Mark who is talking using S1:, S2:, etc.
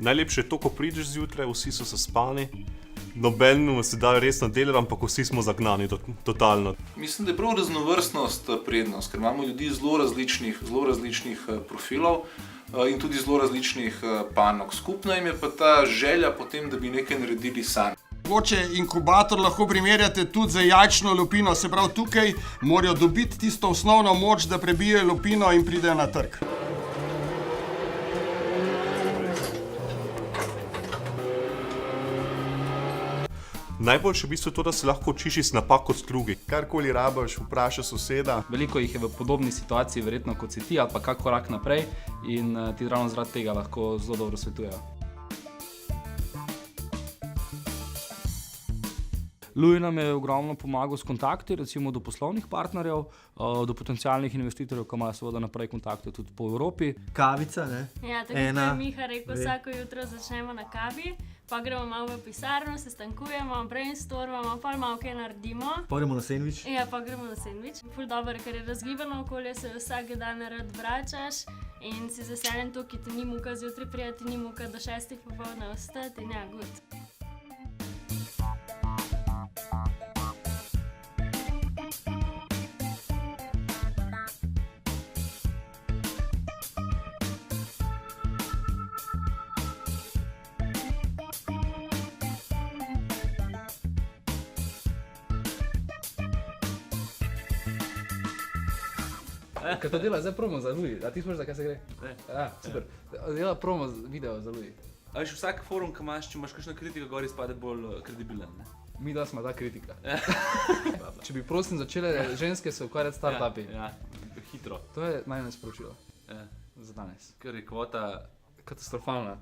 S1: Najlepše je to, ko prideš zjutraj, vsi so zaspani, nobenemu se da resno delati, ampak vsi smo zagnani, totalno.
S2: Mislim, da je prav raznovrstnost prednost, ker imamo ljudi zelo različnih profilov in tudi zelo različnih panog. Skupno jim je pa ta želja potem, da bi nekaj naredili sami.
S3: Mogoče inkubator lahko primerjate tudi z jajčno lupino, se pravi tukaj morajo dobiti tisto osnovno moč, da prebijejo lupino in pridejo na trg.
S1: Najboljše je v bistvu to, da se lahko učiš iz napak od drugih.
S3: Karkoli rabiš, vpraša soseda.
S4: Veliko jih je v podobni situaciji, verjetno kot si ti, ali pa kak korak naprej in ti ravno zaradi tega lahko zelo dobro svetujejo. Lui nam je ogromno pomagal s kontakti, recimo do poslovnih partnerjev, do potencialnih investitorjev, ki imajo seveda naprej kontakte tudi po Evropi.
S5: Kavica, ne?
S6: Ja, tako je Miha rekel, vsako jutro začnemo na kavi, pa gremo malo v pisarno, se stankujemo, brainstormamo, pa malo kaj naredimo.
S5: Pa gremo na sendvič.
S6: Ja, pa gremo na sendvič. Ful dobro, ker je razgibano okolje, se vsak dan rad vračaš in si zaseden to, ki ti ni muka zjutraj prijeti, ni muka do 6 popoldne ostati in ja, good.
S4: Kaj to dela zdaj promo za Lui? A ti smoš, za kaj se gre? Ja, super. Dela promo video za Lui.
S7: A veš, vsak forum, ki imaš, če imaš kakšno kritiko, gor izpade bolj kredibilen, ne?
S4: Mi da smo ta kritika. Če bi prosim začele ženske se ukvarjati s startupi.
S7: Ja, hitro.
S4: To je najbolj sporočilo
S7: Ja,
S4: za danes.
S7: ker je kvota
S4: Katastrofalna.